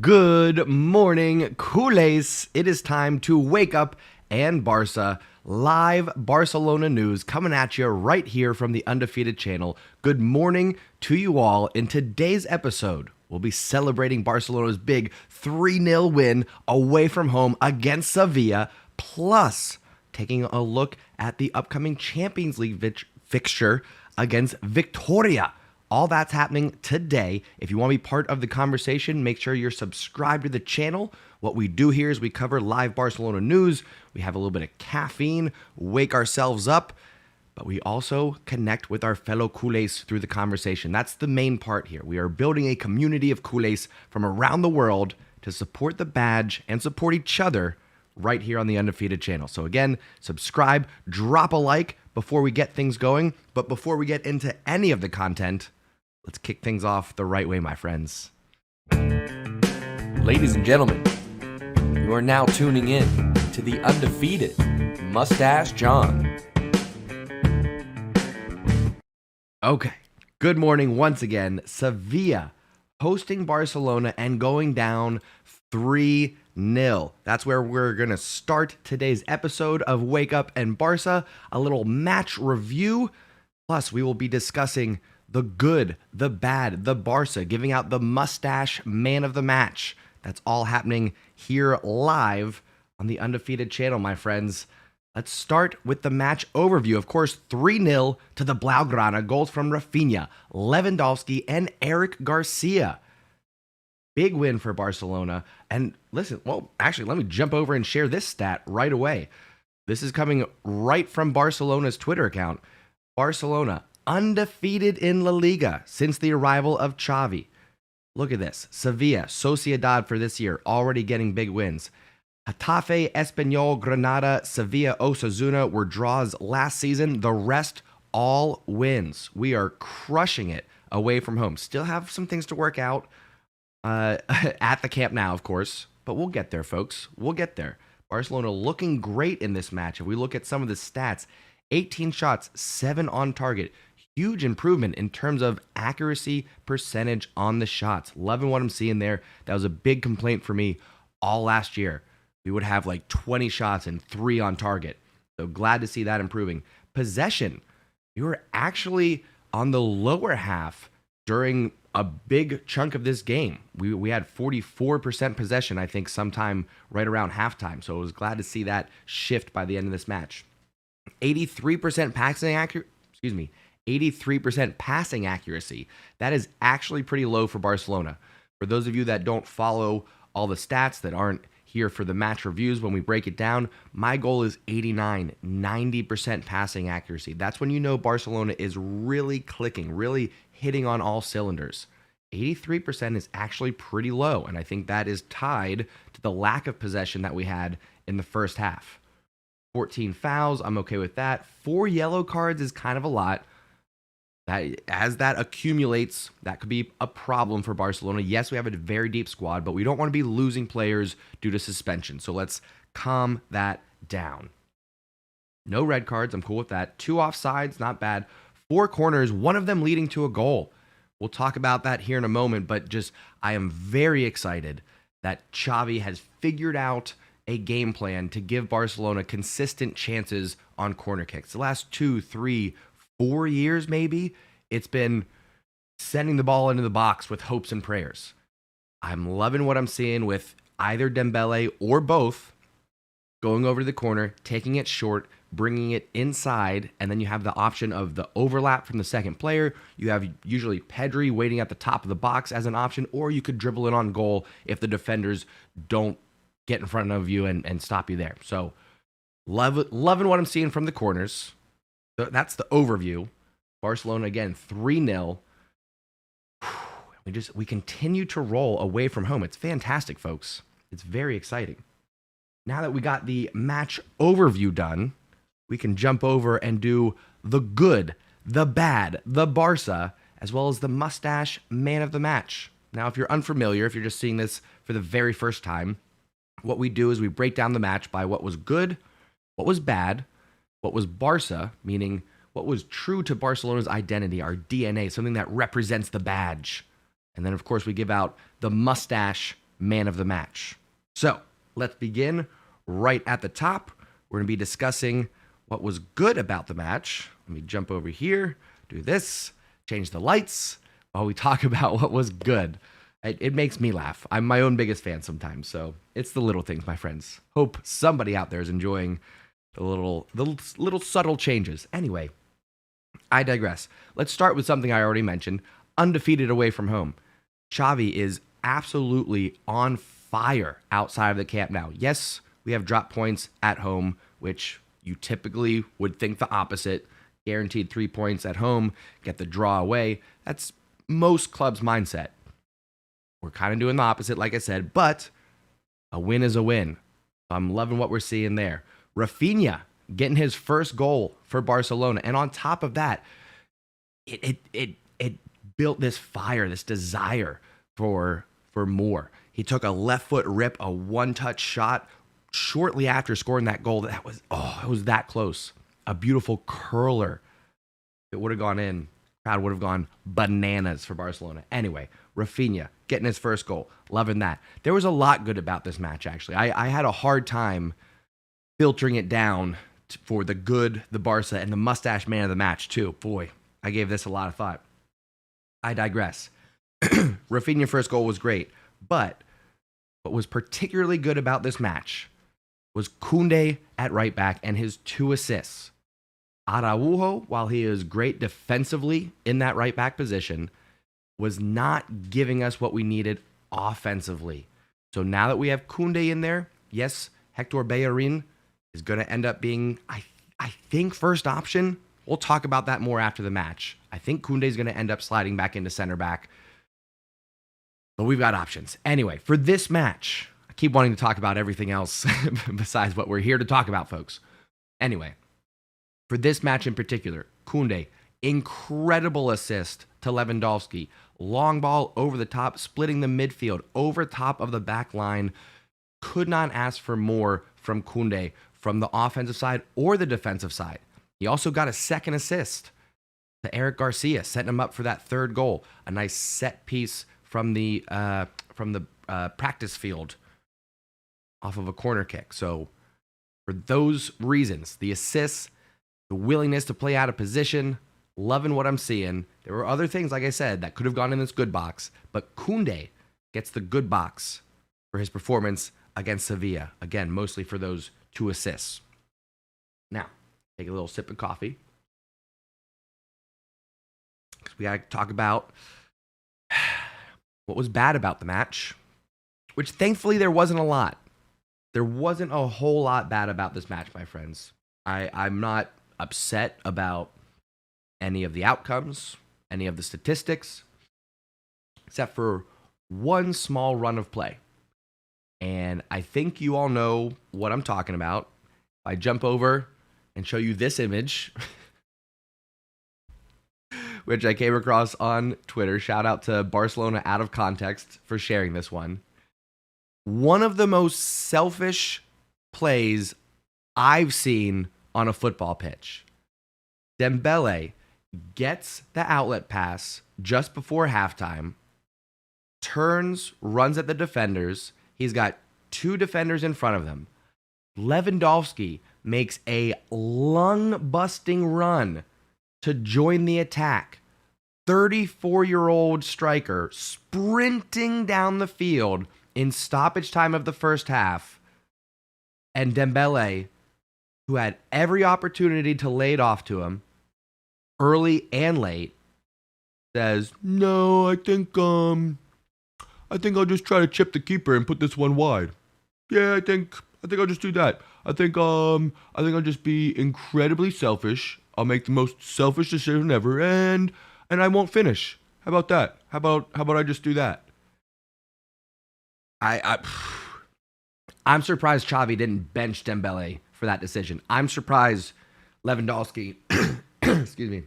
Good morning, culés. It is time to wake up and Barça. Live Barcelona news coming at you right here from the Undefeated channel. Good morning to you all. In today's episode, we'll be celebrating Barcelona's big 3-0 win away from home against Sevilla, plus taking a look at the upcoming Champions League fixture against Victoria. All that's happening today. If you want to be part of the conversation, make sure you're subscribed to the channel. What we do here is we cover live Barcelona news. We have a little bit of caffeine, wake ourselves up, but we also connect with our fellow culés through the conversation. That's the main part here. We are building a community of culés from around the world to support the badge and support each other right here on the Undefeated channel. So again, subscribe, drop a like before we get things going. But before we get into any of the content, let's kick things off the right way, my friends. Ladies and gentlemen, you are now tuning in to the Undefeated Mustache John. Okay, good morning once again. Sevilla hosting Barcelona and going down 3-0. That's where we're going to start today's episode of Wake Up and Barça, a little match review. Plus, we will be discussing the good, the bad, the Barça, giving out the mustache man of the match. That's all happening here live on the Undefeated channel, my friends. Let's start with the match overview. Of course, 3-0 to the Blaugrana. Goals from Rafinha, Lewandowski, and Eric Garcia. Big win for Barcelona. And listen, well, actually, let me jump over and share this stat right away. This is coming right from Barcelona's Twitter account. Barcelona undefeated in La Liga since the arrival of Xavi. Look at this. Sevilla, Sociedad for this year, already getting big wins. Getafe, Espanyol, Granada, Sevilla, Osasuna were draws last season. The rest, all wins. We are crushing it away from home. Still have some things to work out at the Camp Nou, of course. But we'll get there, folks. We'll get there. Barcelona looking great in this match. If we look at some of the stats, 18 shots, 7 on target. Huge improvement in terms of accuracy percentage on the shots. Loving what I'm seeing there. That was a big complaint for me all last year. We would have like 20 shots and 3 on target. So glad to see that improving. Possession. We were actually on the lower half during a big chunk of this game. We had 44% possession, I think, sometime right around halftime. So I was glad to see that shift by the end of this match. 83% passing accuracy. 83% passing accuracy. That is actually pretty low for Barcelona. For those of you that don't follow all the stats, that aren't here for the match reviews, when we break it down, my goal is 89, 90% passing accuracy. That's when you know Barcelona is really clicking, really hitting on all cylinders. 83% is actually pretty low, and I think that is tied to the lack of possession that we had in the first half. 14 fouls, I'm okay with that. 4 yellow cards is kind of a lot. As that accumulates, that could be a problem for Barcelona. Yes, we have a very deep squad, but we don't want to be losing players due to suspension. So let's calm that down. No red cards, I'm cool with that. 2 offsides, not bad. 4 corners, one of them leading to a goal. We'll talk about that here in a moment, but just I am very excited that Xavi has figured out a game plan to give Barcelona consistent chances on corner kicks. The last 2, 3, 4 years maybe, it's been sending the ball into the box with hopes and prayers. I'm loving what I'm seeing with either Dembele or both going over to the corner, taking it short, bringing it inside, and then you have the option of the overlap from the second player. You have usually Pedri waiting at the top of the box as an option, or you could dribble it on goal if the defenders don't get in front of you and stop you there. So loving what I'm seeing from the corners. That's the overview. Barcelona again 3-0. We continue to roll away from home. It's fantastic, folks. It's very exciting. Now that we got the match overview done, we can jump over and do the good, the bad, the Barça, as well as the mustache man of the match. Now, if you're unfamiliar, if you're just seeing this for the very first time, what we do is we break down the match by what was good, what was bad, what was Barça, meaning what was true to Barcelona's identity, our DNA, something that represents the badge. And then, of course, we give out the mustache man of the match. So let's begin right at the top. We're going to be discussing what was good about the match. Let me jump over here, do this, change the lights while we talk about what was good. It makes me laugh. I'm my own biggest fan sometimes, so it's the little things, my friends. Hope somebody out there is enjoying the little subtle changes. Anyway, I digress. Let's start with something I already mentioned. Undefeated away from home. Xavi is absolutely on fire outside of the camp now. Yes, we have drop points at home, which you typically would think the opposite. Guaranteed 3 points at home, get the draw away. That's most clubs' mindset. We're kind of doing the opposite, like I said, but a win is a win. I'm loving what we're seeing there. Rafinha getting his first goal for Barcelona. And on top of that, it built this fire, this desire for more. He took a left foot rip, a one-touch shot shortly after scoring that goal. It was that close. A beautiful curler. If it would have gone in, crowd would have gone bananas for Barcelona. Anyway, Rafinha getting his first goal. Loving that. There was a lot good about this match, actually. I had a hard time filtering it down for the good, the Barça, and the mustache man of the match, too. Boy, I gave this a lot of thought. I digress. Rafinha's first goal was great, but what was particularly good about this match was Koundé at right back and his 2 assists. Araujo, while he is great defensively in that right back position, was not giving us what we needed offensively. So now that we have Koundé in there, yes, Hector Bellerin is going to end up being, I think, first option. We'll talk about that more after the match. I think Koundé is going to end up sliding back into center back. But we've got options. Anyway, for this match, I keep wanting to talk about everything else besides what we're here to talk about, folks. Anyway, for this match in particular, Koundé, incredible assist to Lewandowski. Long ball over the top, splitting the midfield, over top of the back line. Could not ask for more from Koundé from the offensive side or the defensive side. He also got a second assist to Eric Garcia, setting him up for that third goal. A nice set piece from the practice field off of a corner kick. So for those reasons, the assists, the willingness to play out of position, loving what I'm seeing. There were other things, like I said, that could have gone in this good box, but Koundé gets the good box for his performance against Sevilla. Again, mostly for those 2 assists. Now, take a little sip of coffee. Because we got to talk about what was bad about the match, which thankfully there wasn't a lot. There wasn't a whole lot bad about this match, my friends. I'm not upset about any of the outcomes, any of the statistics, except for one small run of play. And I think you all know what I'm talking about. If I jump over and show you this image, which I came across on Twitter. Shout out to Barcelona Out of Context for sharing this one. One of the most selfish plays I've seen on a football pitch. Dembele gets the outlet pass just before halftime, turns, runs at the defenders. He's got 2 defenders in front of him. Lewandowski makes a lung-busting run to join the attack. 34-year-old striker sprinting down the field in stoppage time of the first half. And Dembele, who had every opportunity to lay it off to him, early and late, says, "No, I think I'll just try to chip the keeper and put this one wide. Yeah, I think I'll just do that. I think I'll just be incredibly selfish. I'll make the most selfish decision ever, and I won't finish. How about that? How about I just do that?" I'm surprised Xavi didn't bench Dembele for that decision. I'm surprised Lewandowski excuse me.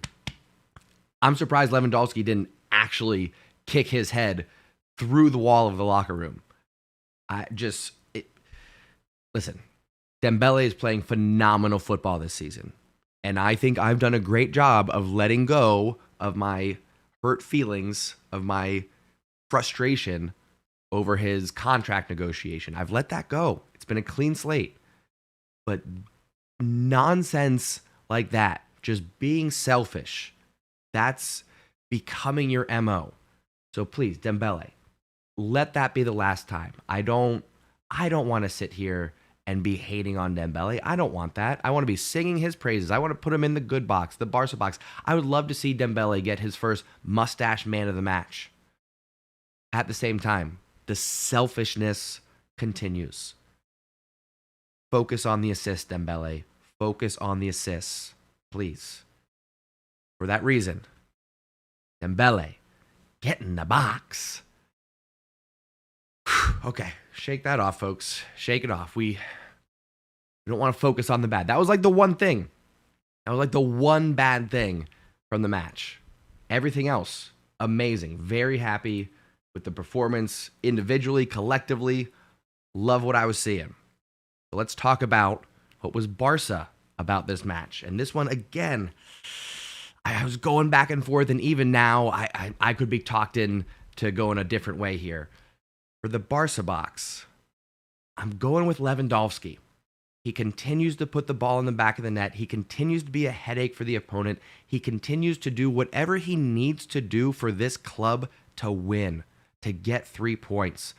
I'm surprised Lewandowski didn't actually kick his head through the wall of the locker room. Listen, Dembele is playing phenomenal football this season. And I think I've done a great job of letting go of my hurt feelings, of my frustration over his contract negotiation. I've let that go. It's been a clean slate. But nonsense like that, just being selfish, that's becoming your MO. So please, Dembele, let that be the last time. I don't want to sit here and be hating on Dembele. I don't want that. I want to be singing his praises. I want to put him in the good box, the Barça box. I would love to see Dembele get his first mustache man of the match. At the same time, the selfishness continues. Focus on the assist, Dembele. Focus on the assists, please. For that reason, Dembele, get in the box. Okay, shake that off, folks. Shake it off. We don't want to focus on the bad. That was like the one thing. That was like the one bad thing from the match. Everything else, amazing. Very happy with the performance individually, collectively. Love what I was seeing. So let's talk about what was Barça about this match. And this one, again, I was going back and forth, and even now, I could be talked in to go in a different way here. For the Barça box, I'm going with Lewandowski. He continues to put the ball in the back of the net. He continues to be a headache for the opponent. He continues to do whatever he needs to do for this club to win, to get 3 points,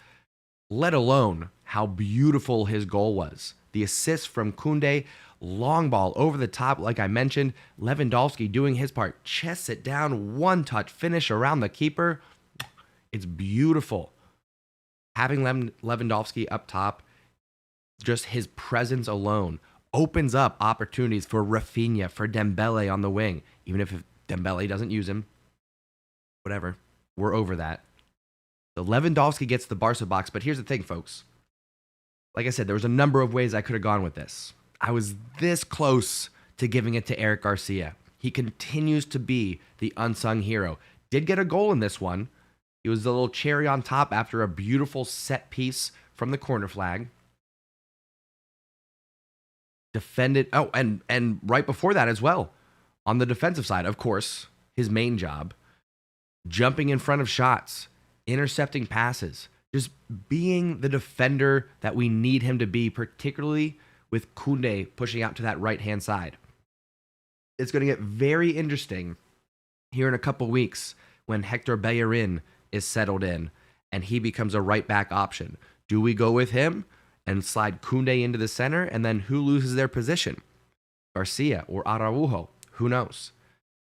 let alone how beautiful his goal was. The assist from Koundé, long ball over the top, like I mentioned. Lewandowski doing his part, chests it down, one touch finish around the keeper. It's beautiful. Having Lewandowski up top, just his presence alone opens up opportunities for Rafinha, for Dembele on the wing. Even if Dembele doesn't use him, whatever, we're over that. So Lewandowski gets the Barca box, but here's the thing, folks. Like I said, there was a number of ways I could have gone with this. I was this close to giving it to Eric Garcia. He continues to be the unsung hero. Did get a goal in this one. He was the little cherry on top after a beautiful set piece from the corner flag. Defended, and right before that as well, on the defensive side, of course, his main job, jumping in front of shots, intercepting passes, just being the defender that we need him to be, particularly with Koundé pushing out to that right-hand side. It's going to get very interesting here in a couple weeks when Hector Bellerin is settled in and he becomes a right-back option. Do we go with him and slide Koundé into the center, and then who loses their position? Garcia or Araujo? Who knows?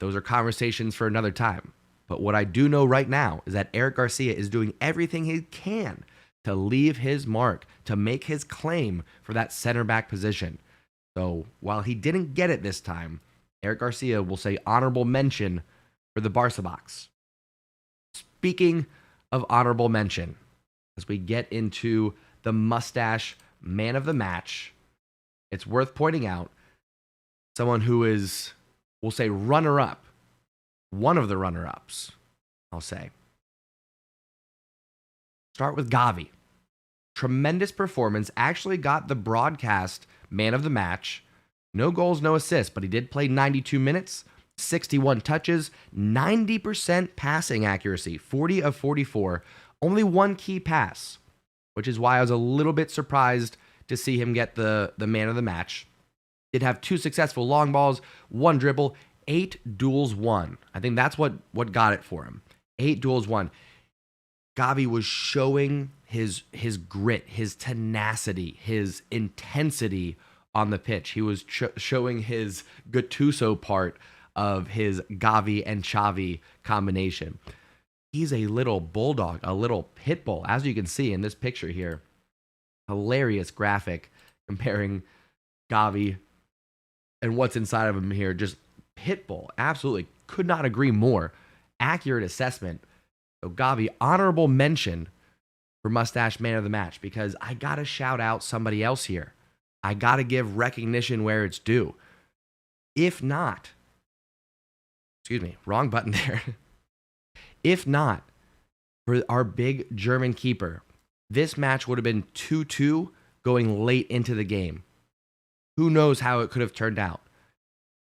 Those are conversations for another time. But what I do know right now is that Eric Garcia is doing everything he can to leave his mark, to make his claim for that center back position. So while he didn't get it this time, Eric Garcia will say honorable mention for the Barca box. Speaking of honorable mention, as we get into the mustache man of the match, it's worth pointing out someone who is, we'll say, runner-up. One of the runner-ups, I'll say. Start with Xavi. Tremendous performance. Actually got the broadcast man of the match. No goals, no assists, but he did play 92 minutes, 61 touches, 90% passing accuracy, 40 of 44. Only one key pass, which is why I was a little bit surprised to see him get the man of the match. Did have 2 successful long balls, 1 dribble, 8 duels won. I think that's what got it for him. 8 duels won. Xavi was showing his grit, his tenacity, his intensity on the pitch. He was showing his Gattuso part of his Xavi and Xavi combination. He's a little bulldog, a little pit bull, as you can see in this picture here. Hilarious graphic comparing Xavi and what's inside of him here. Just pit bull. Absolutely. Could not agree more. Accurate assessment. So Xavi, honorable mention for mustache man of the match, because I got to shout out somebody else here. I got to give recognition where it's due. If not, excuse me, wrong button there. If not for our big German keeper, this match would have been 2-2 going late into the game. Who knows how it could have turned out?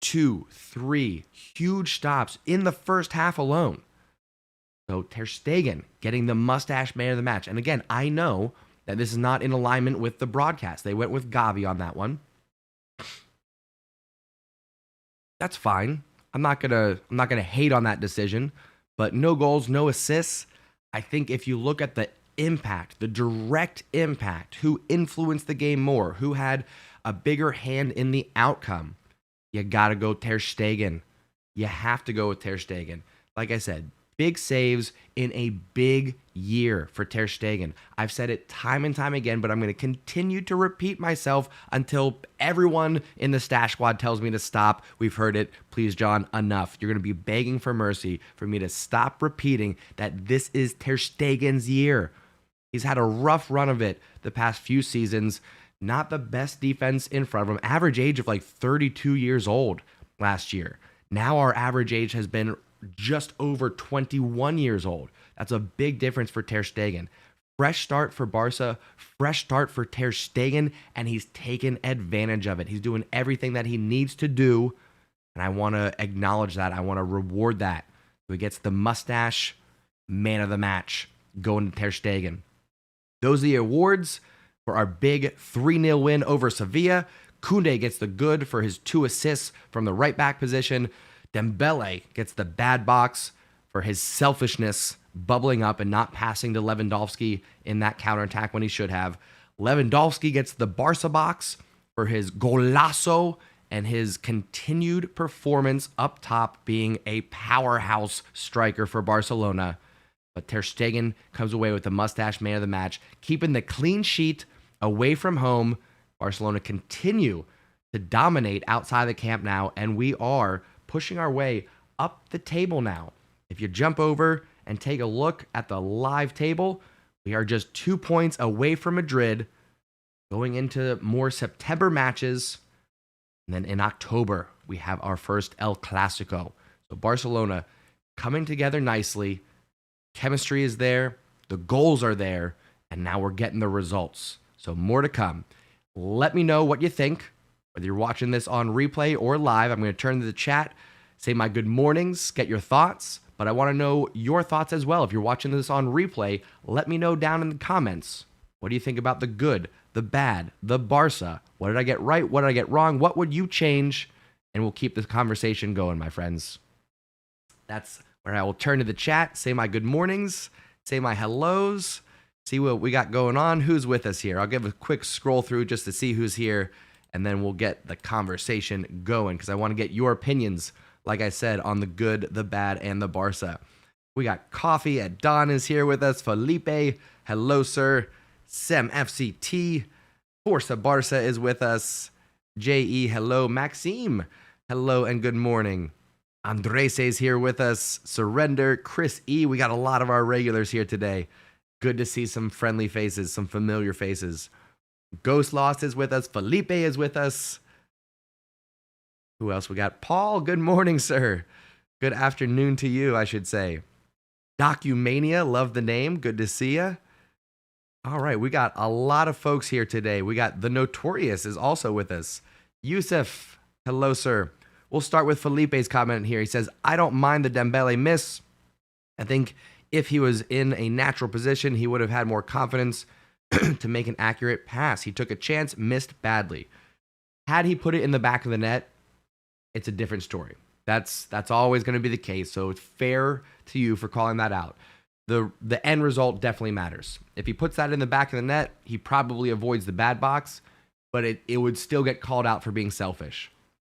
2, 3 huge stops in the first half alone. So Ter Stegen getting the mustache man of the match. And again, I know that this is not in alignment with the broadcast. They went with Gavi on that one. That's fine. I'm not gonna hate on that decision, but no goals, no assists. I think if you look at the impact, the direct impact, who influenced the game more, who had a bigger hand in the outcome, you gotta go Ter Stegen. You have to go with Ter Stegen. Like I said, big saves in a big year for Ter Stegen. I've said it time and time again, but I'm going to continue to repeat myself until everyone in the Stash Squad tells me to stop. We've heard it. Please, John, enough. You're going to be begging for mercy for me to stop repeating that this is Ter Stegen's year. He's had a rough run of it the past few seasons. Not the best defense in front of him. Average age of like 32 years old last year. Now our average age has been just over 21 years old. That's a big difference for Ter Stegen. Fresh start for Barça, fresh start for Ter Stegen, and he's taken advantage of it. He's doing everything that he needs to do, and I want to acknowledge that. I want to reward that. So he gets the mustache man of the match going to Ter Stegen. Those are the awards for our big 3-0 win over Sevilla. Koundé gets the good for his 2 assists from the right back position. Dembele gets the bad box for his selfishness bubbling up and not passing to Lewandowski in that counterattack when he should have. Lewandowski gets the Barça box for his golazo and his continued performance up top, being a powerhouse striker for Barcelona. But Ter Stegen comes away with the mustache man of the match, keeping the clean sheet away from home. Barcelona continue to dominate outside the Camp Nou, and we are pushing our way up the table now. If you jump over and take a look at the live table, we are just 2 points away from Madrid, going into more September matches. And then in October, we have our first El Clasico. So Barcelona coming together nicely. Chemistry is there. The goals are there. And now we're getting the results. So more to come. Let me know what you think. Whether you're watching this on replay or live, I'm going to turn to the chat, say my good mornings, get your thoughts. But I want to know your thoughts as well. If you're watching this on replay, let me know down in the comments. What do you think about the good, the bad, the Barça? What did I get right? What did I get wrong? What would you change? And we'll keep this conversation going, my friends. That's where I will turn to the chat, say my good mornings, say my hellos, see what we got going on. Who's with us here? I'll give a quick scroll through just to see who's here, and then we'll get the conversation going because I want to get your opinions, like I said, on the good, the bad, and the Barça. We got Coffee at Dawn is here with us. Felipe, hello, sir. Sem FCT. Forza Barça is with us. JE, hello. Maxime, hello and good morning. Andres is here with us. Surrender. Chris E. We got a lot of our regulars here today. Good to see some friendly faces, some familiar faces. Ghost Lost is with us. Felipe is with us. Who else we got? Paul, good morning, sir. Good afternoon to you, I should say. Documania, love the name. Good to see you. All right, we got a lot of folks here today. We got The Notorious is also with us. Yusuf, hello, sir. We'll start with Felipe's comment here. He says, I don't mind the Dembele miss. I think if he was in a natural position, he would have had more confidence to make an accurate pass. He took a chance, missed badly. Had he put it in the back of the net, it's a different story. That's always going to be the case. So it's fair to you for calling that out. The end result definitely matters. If he puts that in the back of the net, he probably avoids the bad box, but it would still get called out for being selfish.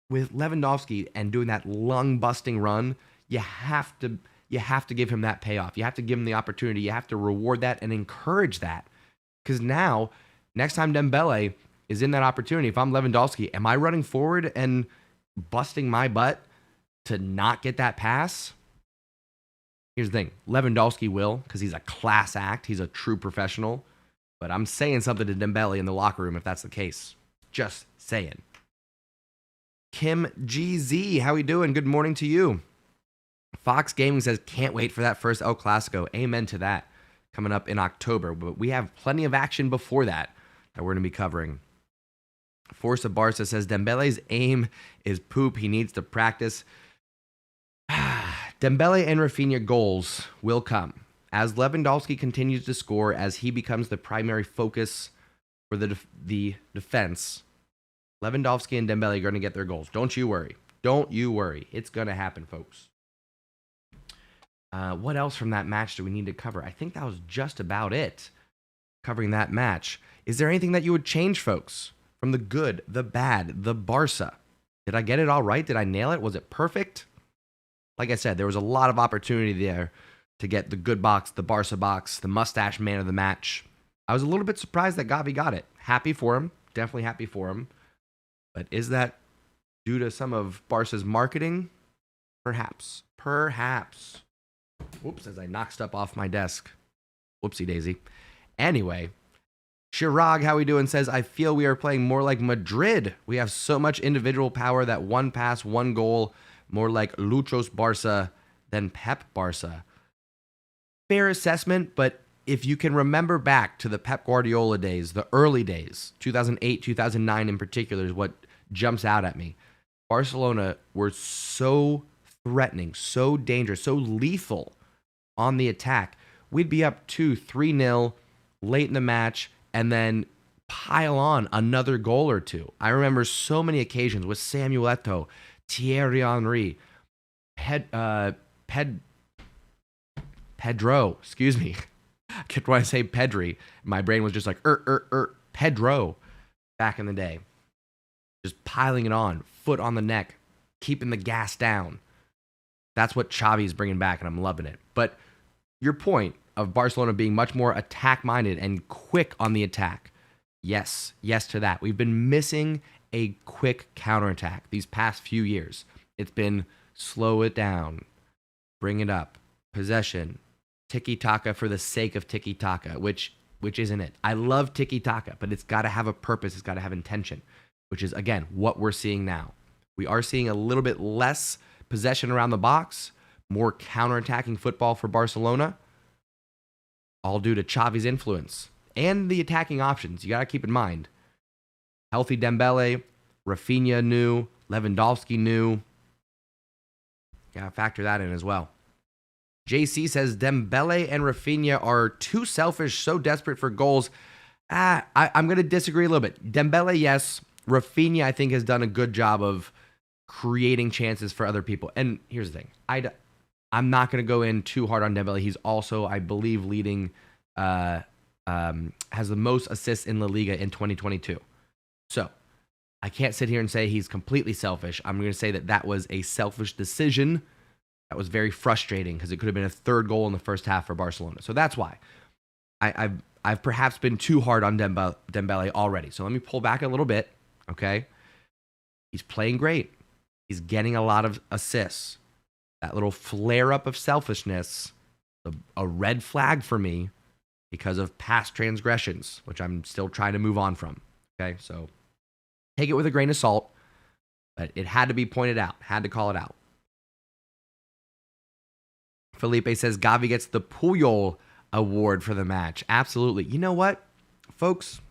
With Lewandowski and doing that lung-busting run, you have to give him that payoff. You have to give him the opportunity. You have to reward that and encourage that. Because now, next time Dembele is in that opportunity, if I'm Lewandowski, am I running forward and busting my butt to not get that pass? Here's the thing. Lewandowski will, because he's a class act. He's a true professional. But I'm saying something to Dembele in the locker room if that's the case. Just saying. Kim GZ, how we doing? Good morning to you. Fox Gaming says, can't wait for that first El Clasico. Amen to that. Coming up in October. But we have plenty of action before that we're going to be covering. Forza Barça says, Dembele's aim is poop. He needs to practice. Dembele and Rafinha goals will come as Lewandowski continues to score, as he becomes the primary focus for the defense. Lewandowski and Dembele are going to get their goals. Don't you worry. Don't you worry. It's going to happen, folks. What else from that match do we need to cover? I think that was just about it, covering that match. Is there anything that you would change, folks, from the good, the bad, the Barça? Did I get it all right? Did I nail it? Was it perfect? Like I said, there was a lot of opportunity there to get the good box, the Barça box, the mustache man of the match. I was a little bit surprised that Gavi got it. Happy for him. Definitely happy for him. But is that due to some of Barca's marketing? Perhaps. Perhaps. Whoops, as I knocked stuff off my desk. Whoopsie daisy. Anyway, Chirag, how we doing, says, I feel we are playing more like Madrid. We have so much individual power that one pass, one goal, more like Luchos Barça than Pep Barça. Fair assessment, but if you can remember back to the Pep Guardiola days, the early days, 2008, 2009 in particular is what jumps out at me. Barcelona were so threatening, so dangerous, so lethal on the attack. We'd be up 2-3-0 late in the match and then pile on another goal or two. I remember so many occasions with Samuel Eto'o, Thierry Henry, Pedro, excuse me. I kept wanting to say Pedri. My brain was just like, Pedro, back in the day. Just piling it on, foot on the neck, keeping the gas down. That's what Xavi's bringing back, and I'm loving it. But your point of Barcelona being much more attack-minded and quick on the attack, yes to that. We've been missing a quick counterattack these past few years. It's been slow it down, bring it up, possession, tiki-taka for the sake of tiki-taka, which isn't it. I love tiki-taka, but it's got to have a purpose. It's got to have intention, which is, again, what we're seeing now. We are seeing a little bit less possession around the box, more counterattacking football for Barcelona, all due to Xavi's influence and the attacking options. You got to keep in mind, healthy Dembele, Rafinha new, Lewandowski new. Got to factor that in as well. JC says Dembele and Rafinha are too selfish, so desperate for goals. I'm going to disagree a little bit. Dembele, yes. Rafinha, I think, has done a good job of creating chances for other people. And here's the thing. I'm not going to go in too hard on Dembele. He's also, I believe, leading, has the most assists in La Liga in 2022. So I can't sit here and say he's completely selfish. I'm going to say that was a selfish decision. That was very frustrating because it could have been a third goal in the first half for Barcelona. So that's why I've perhaps been too hard on Dembele already. So let me pull back a little bit, okay? He's playing great. He's getting a lot of assists. That little flare-up of selfishness, a red flag for me because of past transgressions, which I'm still trying to move on from, okay? So take it with a grain of salt, but it had to be pointed out, had to call it out. Felipe says Gavi gets the Puyol award for the match. Absolutely. You know what, folks?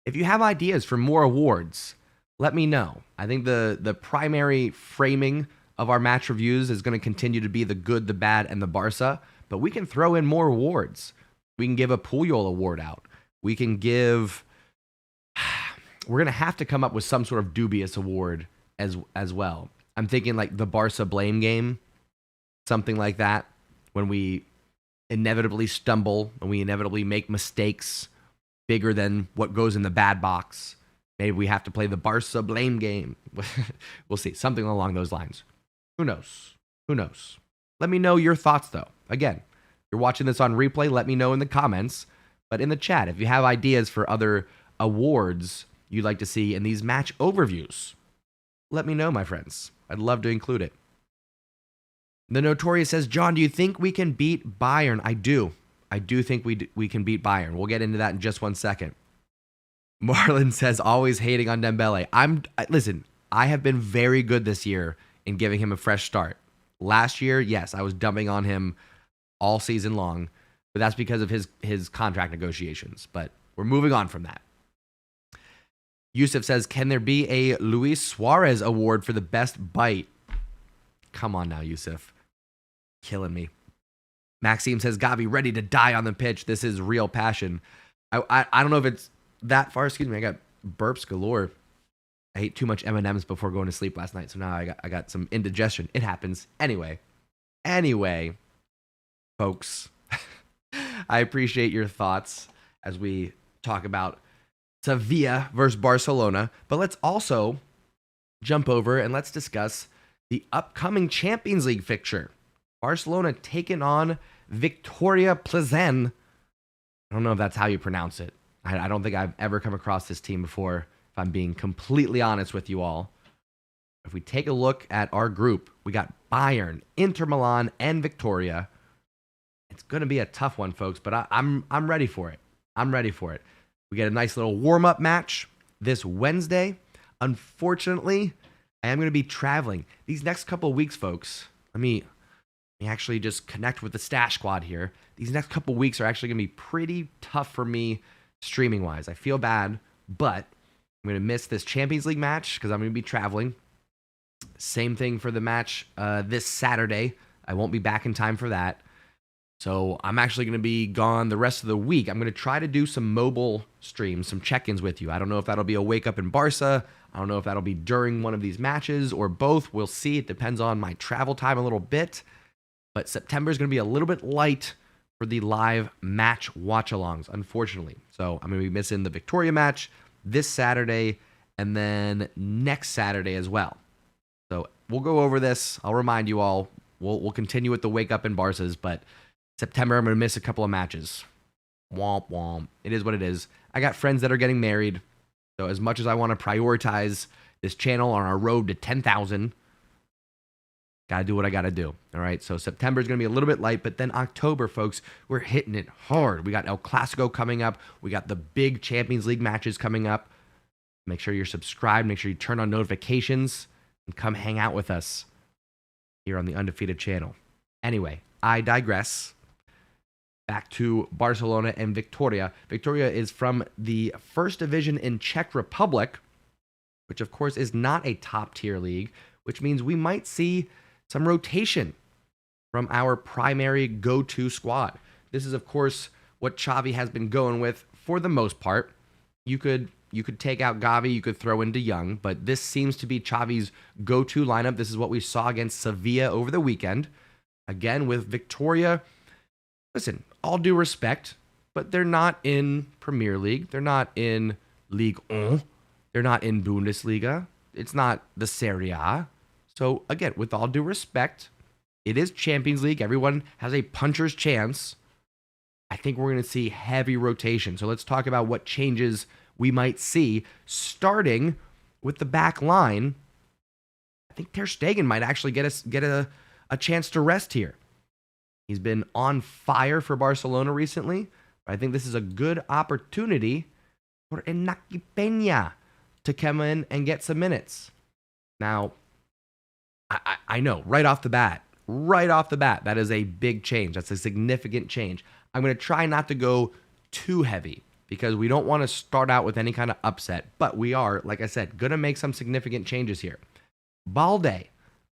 If you have ideas for more awards, let me know. I think the primary framing of our match reviews is going to continue to be the good, the bad, and the Barça, but we can throw in more awards. We can give a Puyol award out. We can give... We're going to have to come up with some sort of dubious award as well. I'm thinking like the Barça blame game, something like that, when we inevitably stumble and we inevitably make mistakes bigger than what goes in the bad box. Maybe we have to play the Barça blame game. We'll see. Something along those lines. Who knows? Who knows? Let me know your thoughts, though. Again, if you're watching this on replay, let me know in the comments. But in the chat, if you have ideas for other awards you'd like to see in these match overviews, let me know, my friends. I'd love to include it. The Notorious says, John, do you think we can beat Bayern? I do. I do think we can beat Bayern. We'll get into that in just 1 second. Marlon says, always hating on Dembele. Listen, I have been very good this year in giving him a fresh start. Last year, yes, I was dumping on him all season long, but that's because of his contract negotiations. But we're moving on from that. Yusuf says, can there be a Luis Suarez award for the best bite? Come on now, Yusuf. Killing me. Maxime says, Gavi ready to die on the pitch. This is real passion. I don't know if it's that far. Excuse me. I got burps galore. I ate too much M&Ms before going to sleep last night, so now I got some indigestion. It happens. Anyway, folks, I appreciate your thoughts as we talk about Sevilla versus Barcelona, but let's also jump over and let's discuss the upcoming Champions League fixture. Barcelona taking on Victoria Plzen. I don't know if that's how you pronounce it. I don't think I've ever come across this team before, if I'm being completely honest with you all. If we take a look at our group, we got Bayern, Inter Milan, and Victoria. It's going to be a tough one, folks, but I'm ready for it. I'm ready for it. We get a nice little warm-up match this Wednesday. Unfortunately, I am going to be traveling these next couple of weeks, folks. Let me actually just connect with the Stash Squad here. These next couple of weeks are actually going to be pretty tough for me streaming-wise. I feel bad, but I'm going to miss this Champions League match because I'm going to be traveling. Same thing for the match this Saturday. I won't be back in time for that. So I'm actually going to be gone the rest of the week. I'm going to try to do some mobile streams, some check-ins with you. I don't know if that'll be a wake up in Barça. I don't know if that'll be during one of these matches or both. We'll see. It depends on my travel time a little bit. But September is going to be a little bit light for the live match watch-alongs, unfortunately. So I'm going to be missing the Victoria match this Saturday and then next Saturday as well. So we'll go over this. I'll remind you all. We'll continue with the wake up in Barças, but September, I'm going to miss a couple of matches. Womp womp. It is what it is. I got friends that are getting married. So as much as I want to prioritize this channel on our road to 10,000, got to do what I got to do. All right. So September is going to be a little bit light, but then October, folks, we're hitting it hard. We got El Clasico coming up. We got the big Champions League matches coming up. Make sure you're subscribed. Make sure you turn on notifications and come hang out with us here on the Undefeated channel. Anyway, I digress. Back to Barcelona and Victoria. Victoria is from the first division in Czech Republic, which of course is not a top tier league, which means we might see some rotation from our primary go-to squad. This is of course what Xavi has been going with for the most part. You could take out Gavi, you could throw in De Jong, but this seems to be Xavi's go-to lineup. This is what we saw against Sevilla over the weekend. Again, with Victoria, listen, all due respect, but they're not in Premier League. They're not in Ligue 1. They're not in Bundesliga. It's not the Serie A. So again, with all due respect, it is Champions League. Everyone has a puncher's chance. I think we're going to see heavy rotation. So let's talk about what changes we might see, starting with the back line. I think Ter Stegen might actually get a chance to rest here. He's been on fire for Barcelona recently, but I think this is a good opportunity for Iñaki Peña to come in and get some minutes. Now, I know, right off the bat, that is a big change. That's a significant change. I'm going to try not to go too heavy because we don't want to start out with any kind of upset, but we are, like I said, going to make some significant changes here. Balde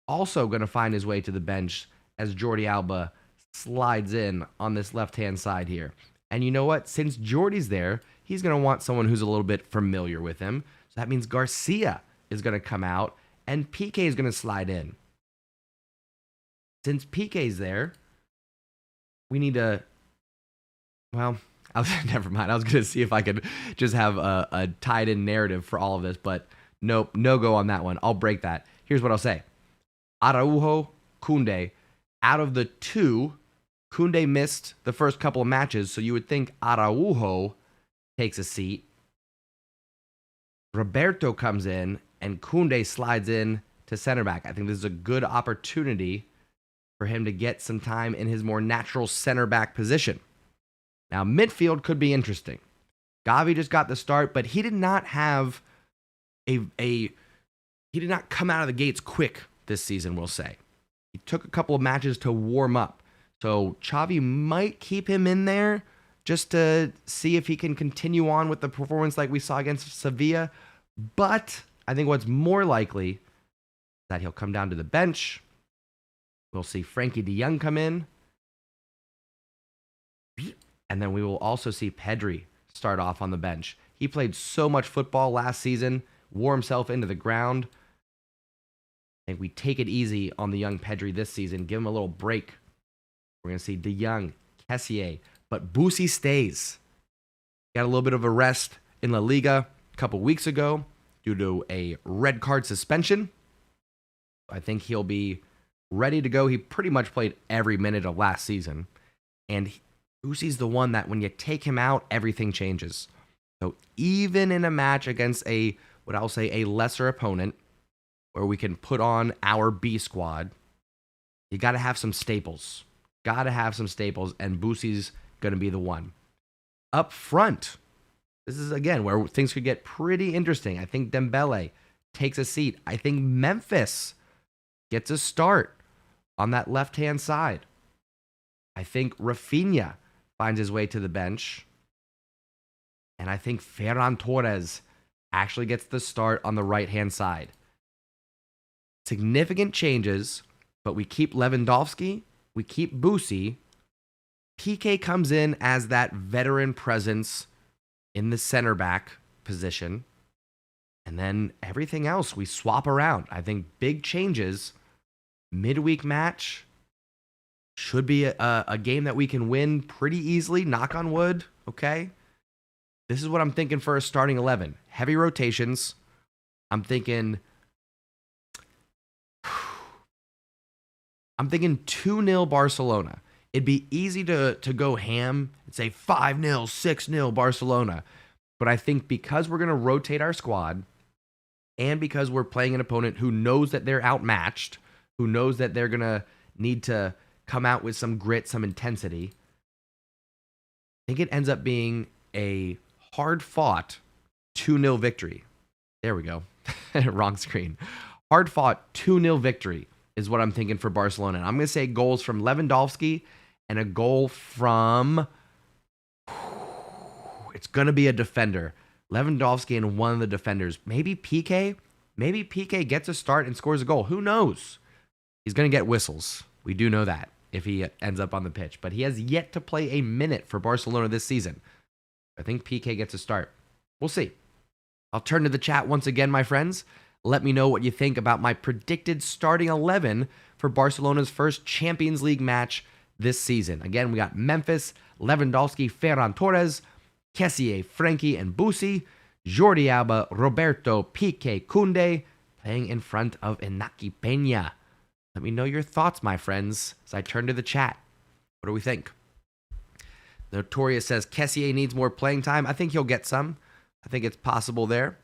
also going to find his way to the bench as Jordi Alba slides in on this left-hand side here. And you know what? Since Jordi's there, he's going to want someone who's a little bit familiar with him. So that means Garcia is going to come out and Piqué is going to slide in. Since Piqué's there, we need to... Well, never mind. I was going to see if I could just have a tied-in narrative for all of this, but nope, no go on that one. I'll break that. Here's what I'll say. Araujo, Koundé, out of the two, Koundé missed the first couple of matches, so you would think Araujo takes a seat. Roberto comes in, and Koundé slides in to center back. I think this is a good opportunity for him to get some time in his more natural center back position. Now, midfield could be interesting. Gavi just got the start, but he did not have he did not come out of the gates quick this season, we'll say. He took a couple of matches to warm up. So Xavi might keep him in there just to see if he can continue on with the performance like we saw against Sevilla. But I think what's more likely is that he'll come down to the bench We'll see Frankie de Jong come in. And then we will also see Pedri start off on the bench. He played so much football last season, wore himself into the ground. I think we take it easy on the young Pedri this season, give him a little break. We're going to see de Jong, Kessié, but Boosie stays. Got a little bit of a rest in La Liga a couple weeks ago due to a red card suspension. I think he'll be ready to go. He pretty much played every minute of last season. And Boosie's the one that when you take him out, everything changes. So even in a match against what I'll say a lesser opponent, where we can put on our B squad, you got to have some staples. Got to have some staples, and Boosie's going to be the one. Up front, this is, again, where things could get pretty interesting. I think Dembele takes a seat. I think Memphis gets a start on that left-hand side. I think Rafinha finds his way to the bench. And I think Ferran Torres actually gets the start on the right-hand side. Significant changes, but we keep Lewandowski, we keep Boosie. PK comes in as that veteran presence in the center back position. And then everything else we swap around. I think big changes. Midweek match should be a game that we can win pretty easily. Knock on wood, okay? This is what I'm thinking for a starting 11. Heavy rotations. I'm thinking 2-0 Barcelona. It'd be easy to go ham and say 5-0, 6-0 Barcelona. But I think because we're going to rotate our squad and because we're playing an opponent who knows that they're outmatched, who knows that they're going to need to come out with some grit, some intensity, I think it ends up being a hard-fought 2-0 victory. There we go. Wrong screen. Hard-fought 2-0 victory is what I'm thinking for Barcelona. And I'm going to say goals from Lewandowski and a goal from... It's going to be a defender. Lewandowski and one of the defenders. Maybe PK? Maybe PK gets a start and scores a goal. Who knows? He's going to get whistles. We do know that if he ends up on the pitch. But he has yet to play a minute for Barcelona this season. I think PK gets a start. We'll see. I'll turn to the chat once again, my friends. Let me know what you think about my predicted starting 11 for Barcelona's first Champions League match this season. Again, we got Memphis, Lewandowski, Ferran Torres, Kessié, Frankie, and Boosie, Jordi Alba, Roberto, Piqué, Koundé, playing in front of Inaki Peña. Let me know your thoughts, my friends, as I turn to the chat. What do we think? Notorious says Kessié needs more playing time. I think he'll get some. I think it's possible there.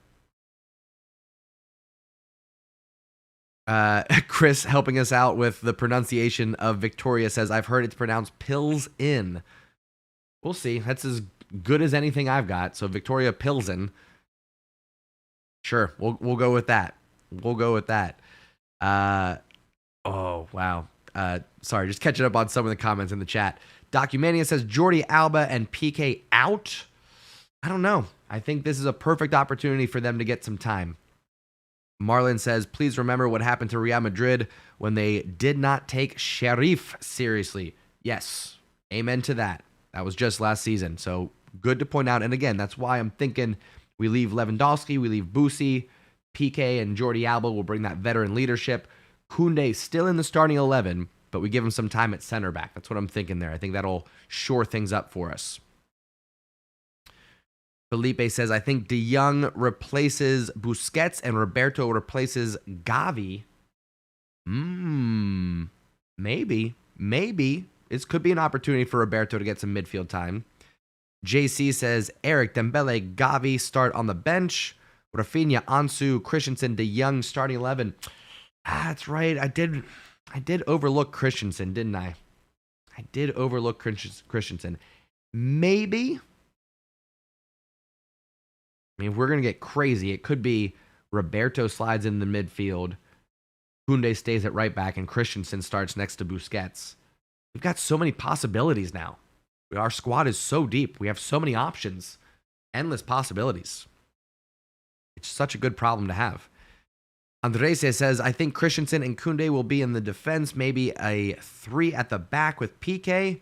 Chris helping us out with the pronunciation of Victoria says, I've heard it's pronounced Pills In. We'll see. That's as good as anything I've got. So Victoria Pilsen. Sure, we'll go with that. We'll go with that. Oh, wow. Sorry, just catching up on some of the comments in the chat. Documania says Jordi Alba and PK out. I don't know. I think this is a perfect opportunity for them to get some time. Marlon says, please remember what happened to Real Madrid when they did not take Sheriff seriously. Yes, amen to that. That was just last season. So good to point out. And again, that's why I'm thinking we leave Lewandowski, we leave Boosie, PK and Jordi Alba will bring that veteran leadership. Koundé still in the starting 11, but we give him some time at center back. That's what I'm thinking there. I think that'll shore things up for us. Felipe says, I think De Jong replaces Busquets and Roberto replaces Gavi. Maybe. This could be an opportunity for Roberto to get some midfield time. JC says, Eric, Dembele, Gavi start on the bench. Rafinha, Ansu, Christensen, De Jong starting 11. That's right. I did overlook Christensen, didn't I? I did overlook Christensen. Maybe... I mean, if we're going to get crazy, it could be Roberto slides in the midfield, Koundé stays at right back, and Christensen starts next to Busquets. We've got so many possibilities now. Our squad is so deep. We have so many options. Endless possibilities. It's such a good problem to have. Andres says, I think Christensen and Koundé will be in the defense, maybe a 3 at the back with PK.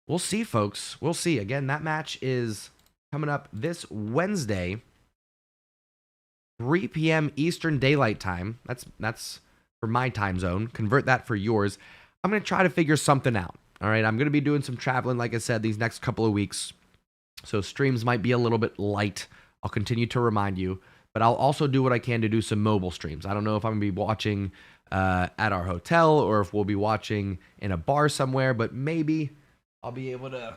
We'll see, folks. We'll see. Again, that match is coming up this Wednesday, 3 p.m. Eastern Daylight Time. That's for my time zone. Convert that for yours. I'm going to try to figure something out. All right, I'm going to be doing some traveling, like I said, these next couple of weeks. So streams might be a little bit light. I'll continue to remind you. But I'll also do what I can to do some mobile streams. I don't know if I'm going to be watching at our hotel or if we'll be watching in a bar somewhere, but maybe I'll be able to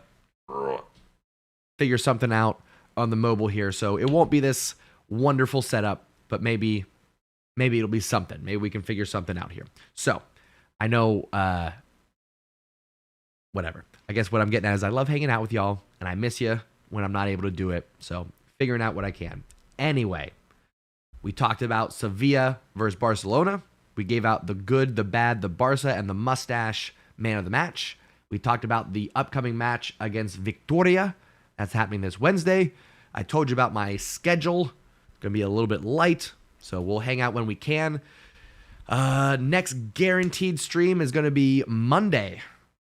figure something out on the mobile here. So it won't be this wonderful setup, but maybe it'll be something. Maybe we can figure something out here. So I know, whatever. I guess what I'm getting at is I love hanging out with y'all, and I miss you when I'm not able to do it. So figuring out what I can. Anyway, we talked about Sevilla versus Barcelona. We gave out the good, the bad, the Barça, and the mustache man of the match. We talked about the upcoming match against Victoria. That's happening this Wednesday. I told you about my schedule. It's going to be a little bit light, so we'll hang out when we can. Next guaranteed stream is going to be Monday.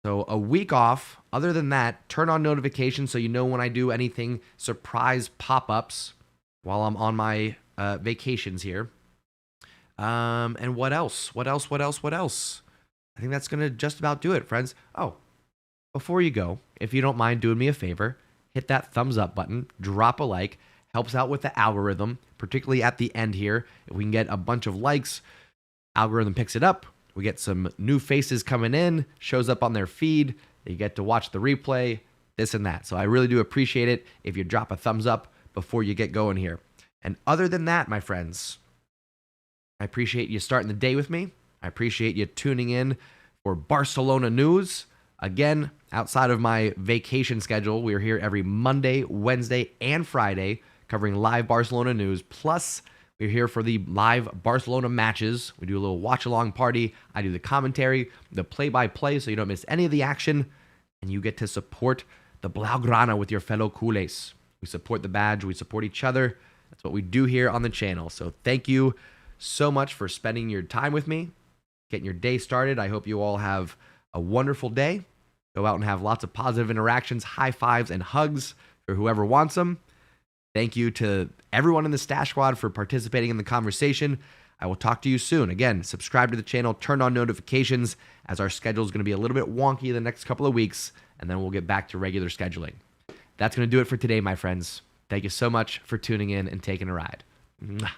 So a week off. Other than that, turn on notifications so you know when I do anything surprise pop-ups while I'm on my vacations here. And what else? I think that's going to just about do it, friends. Oh, before you go, if you don't mind doing me a favor, hit that thumbs up button, drop a like, helps out with the algorithm, particularly at the end here. If we can get a bunch of likes, algorithm picks it up. We get some new faces coming in, shows up on their feed. You get to watch the replay, this and that. So I really do appreciate it if you drop a thumbs up before you get going here. And other than that, my friends, I appreciate you starting the day with me. I appreciate you tuning in for Barcelona news. Again, outside of my vacation schedule, we're here every Monday, Wednesday, and Friday covering live Barcelona news. Plus, we're here for the live Barcelona matches. We do a little watch-along party. I do the commentary, the play-by-play, so you don't miss any of the action. And you get to support the Blaugrana with your fellow culés. We support the badge. We support each other. That's what we do here on the channel. So thank you so much for spending your time with me, getting your day started. I hope you all have a wonderful day. Go out and have lots of positive interactions, high fives, and hugs for whoever wants them. Thank you to everyone in the Stash Squad for participating in the conversation. I will talk to you soon. Again, subscribe to the channel, turn on notifications, as our schedule is going to be a little bit wonky the next couple of weeks, and then we'll get back to regular scheduling. That's going to do it for today, my friends. Thank you so much for tuning in and taking a ride. Mwah.